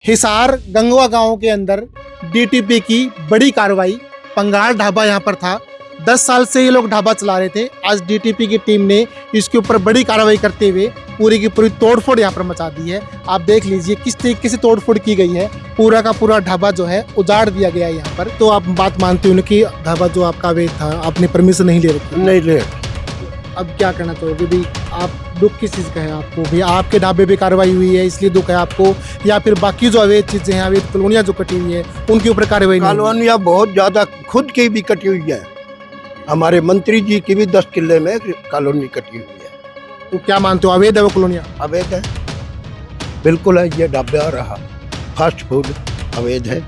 हिसार गंगवा गांव के अंदर डीटीपी की बड़ी कार्रवाई। पंगाल ढाबा यहां पर था। 10 साल से ये लोग ढाबा चला रहे थे। आज डीटीपी की टीम ने इसके ऊपर बड़ी कार्रवाई करते हुए पूरी की पूरी तोड़फोड़ यहां पर मचा दी है। आप देख लीजिए किस तरीके से तोड़फोड़ की गई है। पूरा का पूरा ढाबा जो है उजाड़ दिया गया है यहाँ पर। तो आप बात मानते हो कि ढाबा जो आपका अवैध था, आपने परमिशन नहीं ले रखी? नहीं ले। अब क्या करना चाहोगे भी? आप दुख किस चीज़ का है आपको भी? आपके ढाबे पे कार्रवाई हुई है इसलिए दुख है आपको, या फिर बाकी जो अवैध चीजें हैं, अवैध कॉलोनियां जो कटी हुई है उनके ऊपर कार्रवाई नहीं हुई? कॉलोनियाँ बहुत ज्यादा खुद की भी कटी हुई है। हमारे मंत्री जी की भी 10 किले में कॉलोनी कटी हुई है। तो क्या मानते हो अवैध है वो कॉलोनियां? अवैध है, बिल्कुल है। ये ढाबा रहा फास्ट फूड अवैध है।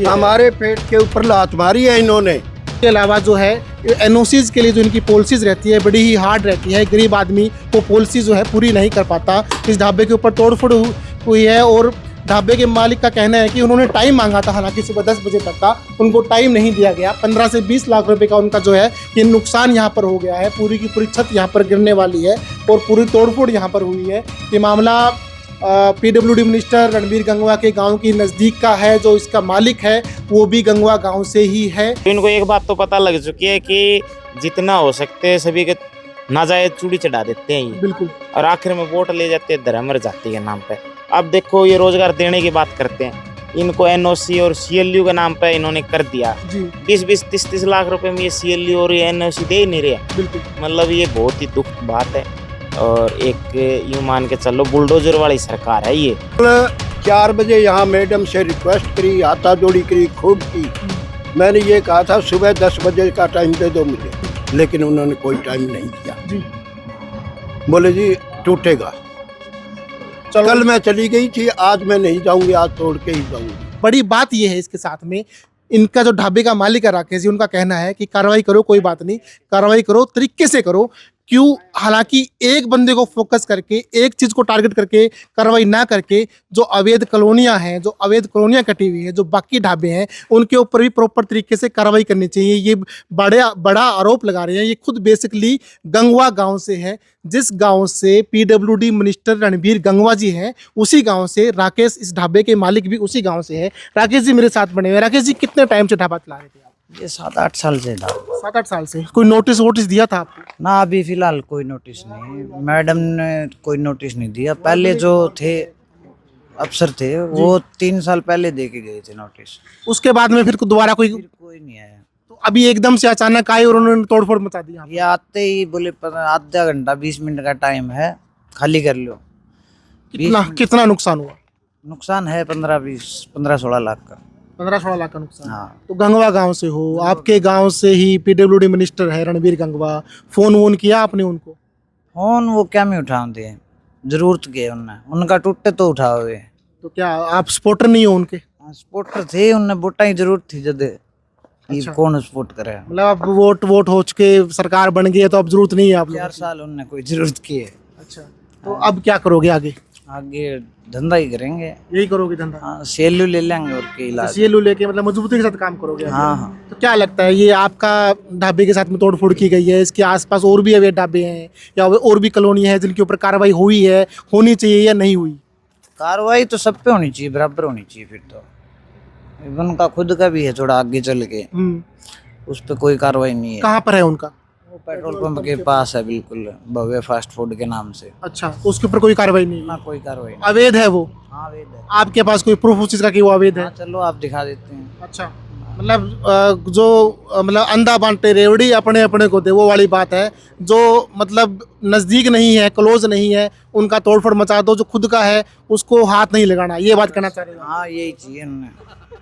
हमारे पेट के ऊपर लात मारी है इन्होंने। इसके अलावा जो है एनओसीज के लिए जो इनकी पॉलिसीज रहती है बड़ी ही हार्ड रहती है। गरीब आदमी वो पॉलिसी जो है पूरी नहीं कर पाता। इस ढाबे के ऊपर तोड़फोड़ हुई है और ढाबे के मालिक का कहना है कि उन्होंने टाइम मांगा था, हालांकि सुबह 10 बजे तक का उनको टाइम नहीं दिया गया। 15 से 20 लाख रुपए का उनका जो है ये नुकसान यहाँ पर हो गया है। पूरी की पूरी छत यहाँ पर गिरने वाली है और पूरी तोड़फोड़ यहाँ पर हुई है। ये मामला पीडब्ल्यूडी मिनिस्टर रणबीर गंगवा के गांव की नज़दीक का है। जो इसका मालिक है वो भी गंगवा गांव से ही है। इनको एक बात तो पता लग चुकी है कि जितना हो सकते है सभी के नाजायज चूड़ी चढ़ा देते हैं ये। बिल्कुल। और आखिर में वोट ले जाते हैं धर्म जाति के नाम पे। अब देखो ये रोजगार देने की बात करते हैं, इनको एनओसी और सीएलयू के नाम पे इन्होंने कर दिया। 20-20, 30-30 लाख रुपए में ये सीएलयू और ये एनओसी दे ही नहीं रहे। बिल्कुल। मतलब ये बहुत ही दुख बात है। और एक यूं मान के चलो बुलडोजर वाली सरकार है ये। 4 बजे यहाँ मैडम से रिक्वेस्ट करी, हाथा जोड़ी करी, खूब की। मैंने ये कहा था सुबह 10 बजे का टाइम दे दो मुझे, लेकिन उन्होंने कोई टाइम नहीं दिया। बोले जी टूटेगा। कल मैं चली गई थी, आज मैं नहीं जाऊंगी, आज तोड़ के ही जाऊंगी। बड़ी बात यह है इसके साथ में, इनका जो ढाबे का मालिक है राकेश जी, उनका कहना है कि कार्रवाई करो, कोई बात नहीं, कार्रवाई करो, तरीके से करो। क्यों? हालांकि एक बंदे को फोकस करके, एक चीज को टारगेट करके कार्रवाई ना करके जो अवैध कॉलोनियां हैं, जो अवैध कॉलोनियां कटी हुई है, जो बाकी ढाबे हैं, उनके ऊपर भी प्रॉपर तरीके से कार्रवाई करनी चाहिए। ये बड़ा आरोप लगा रहे हैं। ये खुद बेसिकली गंगवा गांव से है, जिस गांव से पीडब्ल्यूडी मिनिस्टर रणबीर गंगवा जी हैं, उसी गांव से राकेश, इस ढाबे के मालिक भी उसी गांव से है। राकेश जी मेरे साथ बने हुए। राकेश जी कितने टाइम से ढाबा चला रहे थे आप? ये 7-8 साल से था। 7-8 साल से। कोई नोटिस वोटिस दिया था आपको? ना, अभी फिलहाल कोई नोटिस नहीं। मैडम ने कोई नोटिस नहीं दिया। पहले जो थे अफसर थे वो 3 साल पहले दे के गए थे नोटिस। उसके बाद में फिर दोबारा कोई नहीं आया। तो अभी एकदम से अचानक आए और उन्होंने तोड़फोड़ मचा दिया। ये आते ही बोले आधा घंटा 20 मिनट का टाइम है, खाली कर लो। कितना नुकसान हुआ? नुकसान है 15-16 लाख का। 15-16 लाख का नुकसान। हाँ। तो गंगवा गांव से हो, आपके गांव से ही पीडब्ल्यूडी मिनिस्टर है रणबीर गंगवा। फोन वोन किया आपने उनको? फोन वो क्या में उठाते हैं, जरूरत के उनने, उनका टूटे तो उठाओगे। तो क्या आप सपोर्टर नहीं हो उनके? सपोर्टर थे, उनने वोटा की जरूरत थी जब। अच्छा। कौन सपोर्ट करे? मतलब आप वोट हो चुके, सरकार बन गई है, तो अब जरूरत नहीं है आप लोगों 4 साल उनने कोई जरूरत की है। अच्छा। तो अब क्या करोगे आगे? आगे धंधा ही करेंगे। यही करोगे धंधा? हाँ, सेलू ले लेंगे और के इलाज। सीएलयू लेके मतलब मजबूती के साथ काम करोगे आगे? हाँ हाँ। तो क्या लगता है ये आपका ढाबे के साथ में तोड़फोड़ की गई है, इसके आसपास और भी अवैध ढाबे हैं या और भी कॉलोनी है जिनके ऊपर कार्रवाई हुई है, होनी चाहिए या नहीं हुई? कार्रवाई तो सब पे होनी चाहिए, बराबर होनी चाहिए। फिर तो उनका खुद का भी है थोड़ा आगे चल के, उस पर कोई कार्रवाई नहीं है। कहाँ पर है उनका? वो पेट्रोल पंप के पास है, बिल्कुल भव्य फास्ट फूड के नाम से। अच्छा, उसके ऊपर कोई कार्रवाई नहीं? ना कोई कार्रवाई नहीं। अवैध है वो? हाँ अवैध है। आपके पास कोई प्रूफ उस चीज का कि वो अवैध है? हाँ, चलो आप दिखा देते हैं। अच्छा। मतलब मतलब अंधा बांटे रेवड़ी अपने अपने को दे, वो वाली बात है। जो मतलब नजदीक नहीं है, क्लोज नहीं है, उनका तोड़फोड़ मचा दो। जो खुद का है उसको हाथ नहीं लगाना, ये बात कहना चाह रहे हैं? हाँ यही चाहिए उन्हें,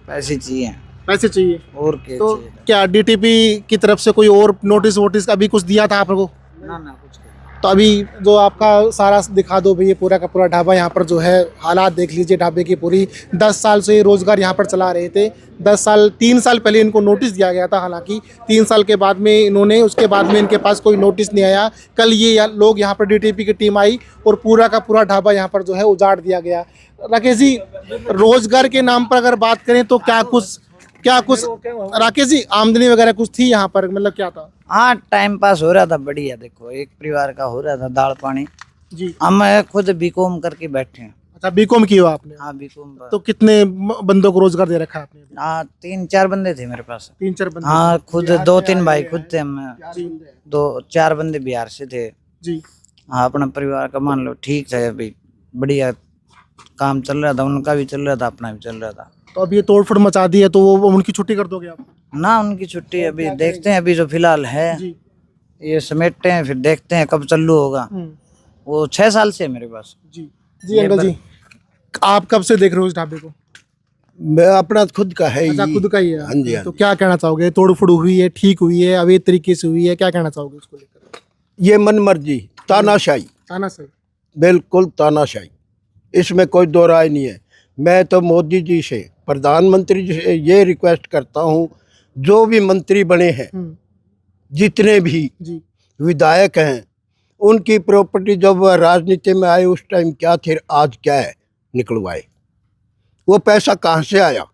पैसे चाहिए। पैसे चाहिए और क्या तो चाहिए? क्या डीटीपी की तरफ से कोई और नोटिस वोटिस अभी कुछ दिया था आपको? ना कुछ नहीं। तो अभी जो आपका सारा दिखा दो भैया, पूरा का पूरा ढाबा यहाँ पर जो है, हालात देख लीजिए ढाबे की पूरी। 10 साल से रोजगार यहाँ पर चला रहे थे। 3 साल पहले इनको नोटिस दिया गया था, हालांकि 3 साल के बाद में इन्होंने, उसके बाद में इनके पास कोई नोटिस नहीं आया। कल ये लोग यहाँ पर डीटीपी की टीम आई और पूरा का पूरा ढाबा यहाँ पर जो है उजाड़ दिया गया। राकेश जी, रोजगार के नाम पर अगर बात करें तो क्या कुछ राकेश जी आमदनी वगैरह कुछ थी यहाँ पर, मतलब क्या था? हाँ, टाइम पास हो रहा था बढ़िया। देखो एक परिवार का हो रहा था दाल पानी जी। हम खुद बीकॉम करके बैठे हैं। अच्छा बीकॉम किया आपने? हाँ बीकॉम। तो कितने बंदों को रोजगार दे रखा है आपने? हाँ 3-4 बंदे थे मेरे पास। 3-4 बंदे? हाँ खुद 2-3 भाई खुद थे हम। जी 2-4 बंदे बिहार से थे। जी हाँ अपना परिवार का मान लो ठीक था अभी, बढ़िया काम चल रहा था, उनका भी चल रहा था, अपना भी चल रहा था। तो अब ये तोड़फोड़ मचा दी है तो वो उनकी छुट्टी कर दोगे आप? ना उनकी छुट्टी अभी देखते हैं, अभी जो फिलहाल है जी ये समेटते हैं, फिर देखते हैं कब चालू होगा। वो 6 साल से है मेरे पास। जी जी अंकल जी, आप कब से देख रहे हो इस ढाबे को? मैं अपना खुद का है अच्छा ही। खुद का ही है? हाँ जी, हाँ तो क्या कहना चाहोगे? तोड़फोड़ हुई है, ठीक हुई है, अवैध तरीके से हुई है, क्या कहना चाहोगे उसको लेकर? ये मन मर्जी, तानाशाही, ताना सही। बिल्कुल तानाशाही, इसमें कोई दो राय नहीं है। मैं तो मोदी जी से, प्रधानमंत्री जी से ये रिक्वेस्ट करता हूँ, जो भी मंत्री बने हैं, जितने भी जी विधायक हैं, उनकी प्रॉपर्टी जब वह राजनीति में आए उस टाइम क्या थे, आज क्या है, निकलवाए। वो पैसा कहाँ से आया?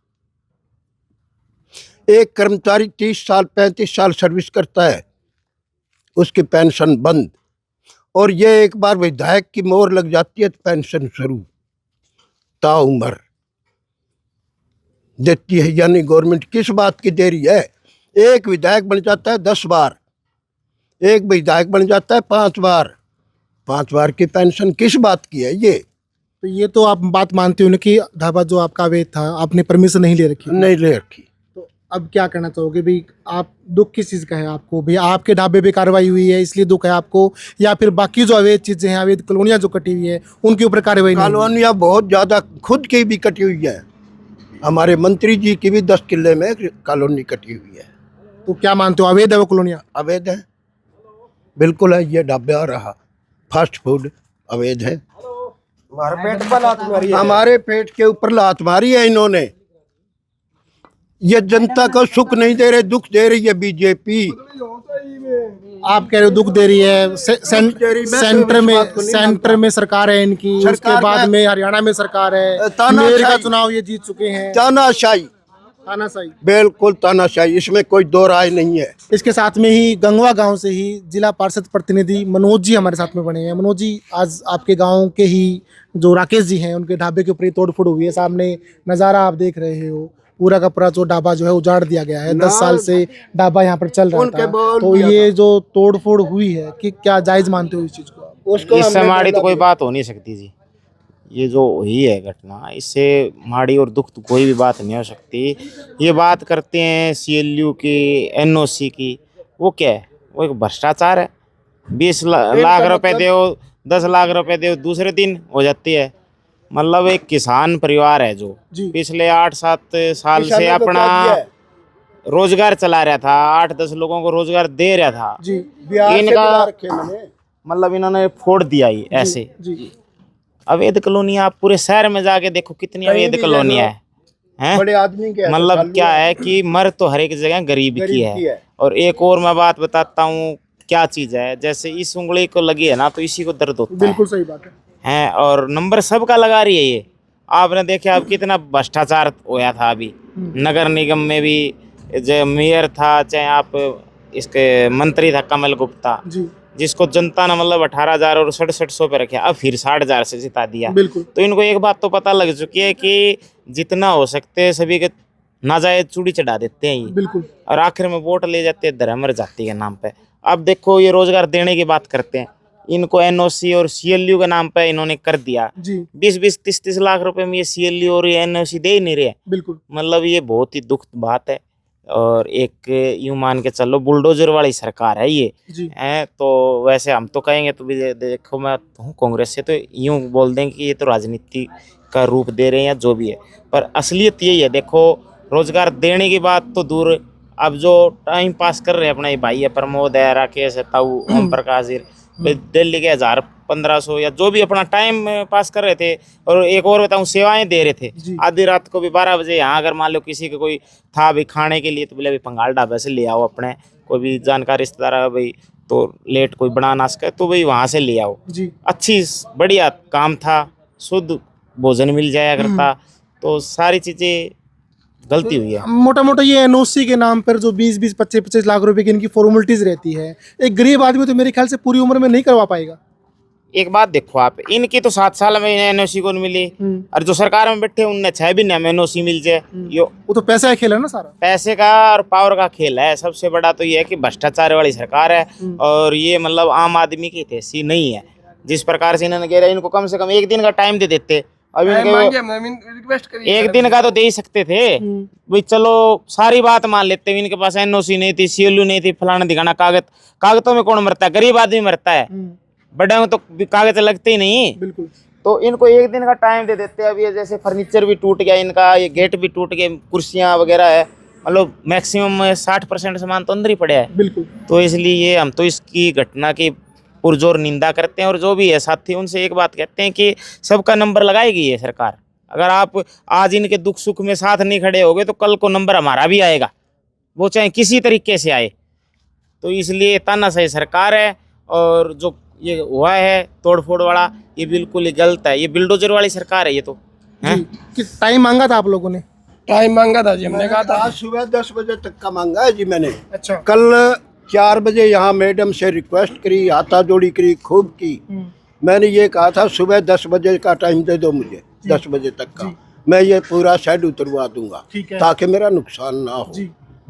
एक कर्मचारी 30 साल 35 साल सर्विस करता है, उसकी पेंशन बंद, और ये एक बार विधायक की मोहर लग जाती है तो पेंशन शुरू ताउम्र देती है। यानी गवर्नमेंट किस बात की दे रही है? एक विधायक बन जाता है 10 बार, एक विधायक बन जाता है 5 बार, 5 बार की पेंशन किस बात की है ये? तो ये तो आप बात मानते हो ना कि ढाबा जो आपका अवैध था, आपने परमिशन नहीं ले रखी? नहीं ले रखी। तो अब क्या कहना चाहोगे भाई? आप दुख किस चीज़ का है आपको भाई? आपके ढाबे पे कार्रवाई हुई है इसलिए दुख है आपको, या फिर बाकी जो अवैध चीज़ें हैं, अवैध कॉलोनियाँ जो कटी हुई है उनके ऊपर कार्रवाई नहीं हुई? कॉलोनियाँ बहुत ज़्यादा खुद की भी कटी हुई है, हमारे मंत्री जी की भी 10 किले में कॉलोनी कटी हुई है। तो क्या मानते हो, अवैध है वो कॉलोनियाँ? अवैध है, बिल्कुल है। ये ढाबा रहा फास्ट फूड अवैध है। हमारे पेट के ऊपर लात मारी है इन्होंने। ये जनता को सुख नहीं दे रहे, दुख दे रही है बीजेपी। आप कह रहे हो दुख दे रही है। सेंटर में सरकार है इनकी, उसके बाद में हरियाणा में सरकार है, मेयर का चुनाव ये जीत चुके हैं। तानाशाही, तानाशाही, बिल्कुल तानाशाही, इसमें कोई दो राय नहीं है। इसके साथ में ही गंगवा गांव से ही जिला पार्षद प्रतिनिधि मनोज जी हमारे साथ में बने हैं। मनोज जी, आज आपके गांव के ही जो राकेश जी हैं, उनके ढाबे के ऊपर तोड़फोड़ हुई है। सामने नज़ारा आप देख रहे हो, पूरा का पूरा जो ढाबा जो है उजाड़ दिया गया है। 10 साल से ढाबा यहाँ पर चल रहा था। तो ये जो तोड़फोड़ हुई है, कि क्या जायज मानते हो इस चीज़ को? इससे माड़ी तो कोई बात हो नहीं सकती जी। ये जो हुई है घटना, इससे माड़ी और दुख तो कोई भी बात नहीं हो सकती। ये बात करते हैं CLU की, NOC की, वो क्या है? वो एक भ्रष्टाचार है। 20 लाख रुपए दो, 10 लाख रुपए दो, दूसरे दिन हो जाती है। मतलब एक किसान परिवार है जो पिछले 8-7 साल से अपना रोजगार चला रहा था, 8-10 लोगों को रोजगार दे रहा था। इनका मतलब इन्होंने फोड़ दिया ही ऐसे। अवैध कॉलोनियाँ आप पूरे शहर में जाके देखो कितनी अवैध कॉलोनियाँ हैं। बड़े आदमी के मतलब क्या है कि मर तो हर एक जगह गरीब की है। और एक और मैं बात बताता हूँ क्या चीज़ है, जैसे इस उंगली को लगी है ना तो इसी को दर्द होता है। बिल्कुल सही बात है। और नंबर सबका लगा रही है ये। आपने देखा अब कितना भ्रष्टाचार होया था अभी नगर निगम में भी, जो मेयर था, चाहे आप इसके मंत्री था कमल गुप्ता, जिसको जनता ने मतलब 18,000 और 6700 पे रखे, अब फिर 60,000 से जिता दिया। बिल्कुल। तो इनको एक बात तो पता लग चुकी है कि जितना हो सकते है सभी के नाजायज चूड़ी चढ़ा देते हैं ये। बिल्कुल। और आखिर में वोट ले जाते हैं धर्म जाति के नाम पे। अब देखो ये रोजगार देने की बात करते हैं, इनको NOC और CLU के नाम पे इन्होंने कर दिया। 20-20, 30-30 लाख रुपए में ये CLU और ये NOC दे ही नहीं रहे। बिल्कुल। मतलब ये बहुत ही दुख बात है। और एक यूं मान के चलो बुलडोजर वाली सरकार है ये है। तो वैसे हम तो कहेंगे तो भी देखो, मैं हूँ कांग्रेस से, तो यूं बोल देंगे कि ये तो राजनीति का रूप दे रहे हैं या जो भी है, पर असलियत यही है। देखो रोजगार देने की बात तो दूर, अब जो टाइम पास कर रहे हैं अपना ये भाई है, प्रमोद है, राकेश है, ताऊ, ओम प्रकाश, दिल्ली के 1000-1500 या जो भी अपना टाइम पास कर रहे थे। और एक और बताऊं, सेवाएं दे रहे थे। आधी रात को भी 12 बजे यहाँ अगर मान लो किसी का कोई था भी खाने के लिए, तो बोले अभी पंगाल ढाबे से ले आओ, अपने कोई भी जानकार रिश्तेदार है भाई तो लेट कोई बना ना सके तो भाई वहाँ से ले आओ। अच्छी बढ़िया काम था, शुद्ध भोजन मिल जाया करता। तो सारी चीज़ें गलती हुई है। मोटा मोटा ये NOC के नाम पर जो 20-20, 25-25 लाख रुपए की इनकी फॉर्मेलिटीज रहती है, एक गरीब आदमी तो मेरे ख्याल से पूरी उम्र में नहीं करवा पाएगा। एक बात देखो आप, इनकी तो 7 साल में एनओसी को नहीं मिली, और जो सरकार में बैठे उनने 6 महीने में एनओसी मिल जाए। यो वो तो पैसा का खेल है ना सारा। पैसे का और पावर का खेल है। सबसे बड़ा तो ये है कि भ्रष्टाचार वाली सरकार है, और ये मतलब आम आदमी की हितैषी नहीं है। जिस प्रकार से इन्होंने कह इनको कम से कम 1 दिन का टाइम दे देते। अब इनके 1 दिन का तो दे ही सकते थे भाई, चलो सारी बात मान लेते। इनके पास एनओसी नहीं थी, सीएलयू नहीं थी, फलाना दिखाना, कागजों में कौन मरता है? गरीब आदमी मरता है, बड़े में तो कागज लगते ही नहीं। बिल्कुल। तो इनको 1 दिन का टाइम दे देते। अब ये जैसे फर्नीचर भी टूट गया इनका, ये गेट भी टूट गए, कुर्सियां वगैरह है, मतलब मैक्सिमम 60% सामान तो अंदर ही पड़ा है। बिल्कुल। तो इसलिए हम तो इसकी घटना की पुरजोर निंदा करते हैं, और जो भी है साथी उनसे एक बात कहते हैं कि सबका नंबर लगाएगी ये सरकार। अगर आप आज इनके दुख सुख में साथ नहीं खड़े होगे तो कल को नंबर हमारा भी आएगा, वो चाहे किसी तरीके से आए। तो इसलिए तानाशाही सरकार है, और जो ये हुआ है तोड़फोड़ वाला, ये बिल्कुल ही गलत है। ये बिल्डोजर वाली सरकार है ये तो है। कि टाइम मांगा था आप लोगों ने? टाइम मांगा था जी, हमने कहा था आज सुबह 10 बजे तक का मांगा है जी मैंने। अच्छा। कल 4 बजे यहाँ मैडम से रिक्वेस्ट करी, हाथा जोड़ी करी, खूब की। मैंने ये कहा था सुबह 10 बजे का टाइम दे दो मुझे, 10 बजे तक का मैं ये पूरा शेड उतरवा दूंगा ताकि मेरा नुकसान ना हो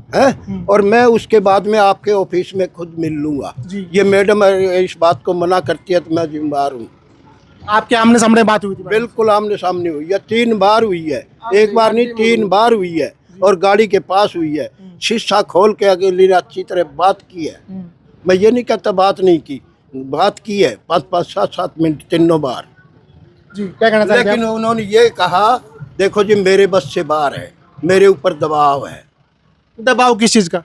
है, और मैं उसके बाद में आपके ऑफिस में खुद मिल लूंगा। ये मैडम इस बात को मना करती है तो मैं जिम्मेदार हूँ। आपके आमने सामने बात हुई थी? बिल्कुल आमने सामने हुई है, 3 बार हुई है, एक बार नहीं 3 बार हुई है, और गाड़ी के पास हुई है। शीशा खोल के अगली अच्छी तरह बात की है। मैं ये नहीं कहता बात नहीं की, बात की है 5-5, 7-7 मिनट तीनों बार जी। क्या कहना चाहेंगे? लेकिन उन्होंने ये कहा देखो जी मेरे बस से बाहर है, मेरे ऊपर दबाव है। दबाव किस चीज का?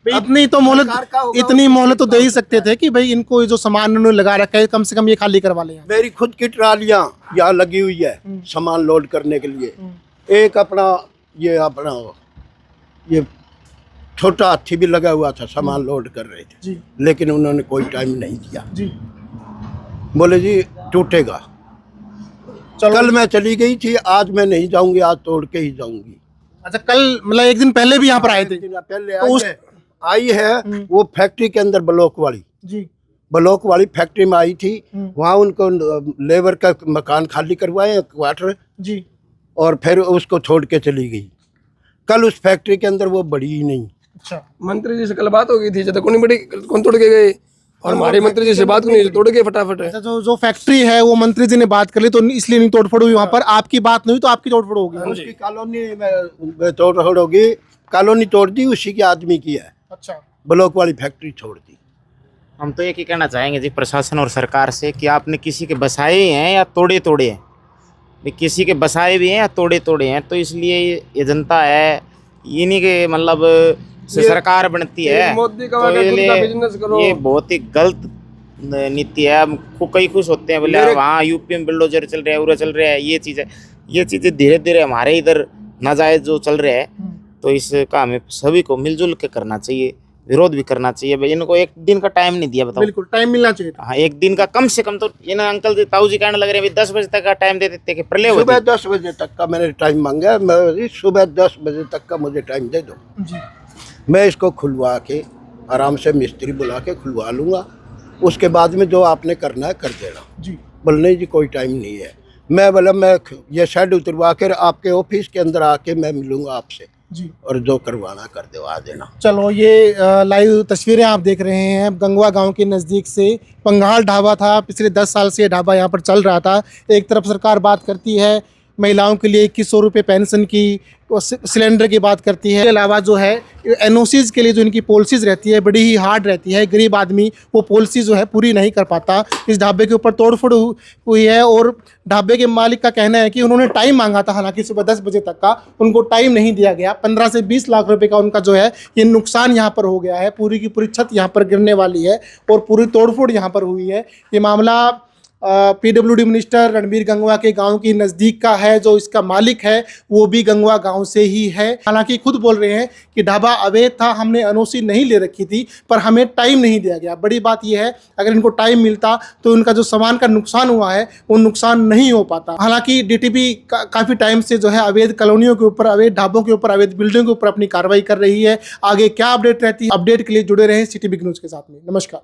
इतनी तो मोहलत, सरकार का होगा, इतनी मोहलत तो दे ही सकते थे कि भाई इनको जो सामान उन्होंने लगा रखा है कम से कम ये खाली करवा लें। मेरी खुद की ट्रालियां यहाँ लगी हुई है सामान लोड करने के लिए। एक अपना ये छोटा हाथी भी लगा हुआ था, सामान लोड कर रहे थे जी। लेकिन उन्होंने कोई टाइम नहीं दिया जी। बोले जी टूटेगा। कल मैं चली गई थी, आज मैं नहीं जाऊंगी, आज तोड़ के ही जाऊंगी। अच्छा, कल मतलब 1 दिन पहले भी यहाँ पर आए थे? पहले आई है वो फैक्ट्री के अंदर ब्लॉक वाली जी। ब्लॉक वाली फैक्ट्री में आई थी। वहाँ उनको लेबर का मकान खाली करवाए, क्वार्टर जी, और फिर उसको छोड़ के चली गई। कल उस फैक्ट्री के अंदर वो बढ़ी ही नहीं। अच्छा। मंत्री जी से कल बात हो गई थी, जब कौन बड़ी कौन तोड़ के गए, और हमारे मंत्री जी से बात नहीं, तोड़ के फटाफट। अच्छा, जो फैक्ट्री है वो मंत्री जी ने बात कर ली तो इसलिए नहीं तोड़फोड़ हुई वहाँ पर। आपकी बात नहीं हुई तो आपकी तोड़फोड़ होगी? उसकी कॉलोनी में तोड़फोड़ होगी, कॉलोनी तोड़ दी उसी के आदमी की है। अच्छा। ब्लॉक वाली फैक्ट्री छोड़ दी। हम तो एक ही कहना चाहेंगे जी प्रशासन और सरकार से कि आपने किसी के बसाए हैं या तोड़े हैं, किसी के बसाए भी हैं या तोड़े हैं। तो इसलिए ये जनता है, इन्हीं के मतलब से सरकार बनती है। मोदी का तो बिजनेस करो, ये बहुत ही गलत नीति है। हम कई खुश होते हैं बोले वहाँ यूपी में बिल्डोजर चल रहा है, उरा चल रहा है, ये चीज़ें धीरे धीरे हमारे इधर नाजायज जो चल रहा है, तो इसका हमें सभी को मिलजुल के करना चाहिए, विरोध भी करना चाहिए। भाई इनको 1 दिन का टाइम नहीं दिया, बताओ। बिल्कुल टाइम मिलना चाहिए। हाँ, 1 दिन का कम से कम। तो ये ना अंकल जी ताऊ जी कहने लग रहे हैं 10 बजे तक का टाइम दे देते कि प्रलय सुबह 10 बजे तक का मैंने टाइम मांगा। मैं सुबह 10 बजे तक का मुझे टाइम दे दो जी। मैं इसको खुलवा के आराम से मिस्त्री बुला के खुलवा लूँगा। उसके बाद में जो आपने करना है कर देना जी। बोले नहीं जी कोई टाइम नहीं है। मैं बोला मैं ये शेड उतरवा कर आपके ऑफिस के अंदर आके मैं मिलूँगा आपसे जी, और जो करवाना कर दो आ देना। चलो, ये लाइव तस्वीरें आप देख रहे हैं गंगवा गांव के नज़दीक से। पंघाल ढाबा था, पिछले 10 साल से ये ढाबा यहाँ पर चल रहा था। एक तरफ सरकार बात करती है महिलाओं के लिए 2100 रुपये पेंशन की, सिलेंडर की बात करती है। इसके अलावा जो है एनओसीज़ के लिए जो इनकी पॉलिसीज़ रहती है बड़ी ही हार्ड रहती है। गरीब आदमी वो पॉलिसी जो है पूरी नहीं कर पाता। इस ढाबे के ऊपर तोड़फोड़ हुई है, और ढाबे के मालिक का कहना है कि उन्होंने टाइम मांगा था, हालांकि सुबह 10 बजे तक का उनको टाइम नहीं दिया गया। 15 से 20 लाख रुपए का उनका जो है ये नुकसान यहाँ पर हो गया है। पूरी की पूरी छत यहाँ पर गिरने वाली है और पूरी तोड़फोड़ यहाँ पर हुई है। ये मामला पीडब्ल्यूडी मिनिस्टर रणबीर गंगवा के गांव की नज़दीक का है। जो इसका मालिक है वो भी गंगवा गांव से ही है। हालांकि खुद बोल रहे हैं कि ढाबा अवैध था, हमने एनओसी नहीं ले रखी थी, पर हमें टाइम नहीं दिया गया। बड़ी बात यह है अगर इनको टाइम मिलता तो उनका जो सामान का नुकसान हुआ है वो नुकसान नहीं हो पाता। हालांकि डीटीपी काफ़ी टाइम से जो है अवैध कॉलोनियों के ऊपर, अवैध ढाबों के ऊपर, अवैध बिल्डिंगों के ऊपर अपनी कार्रवाई कर रही है। आगे क्या अपडेट रहती है, अपडेट के लिए जुड़े रहें सिटी बिग न्यूज़ के साथ में। नमस्कार।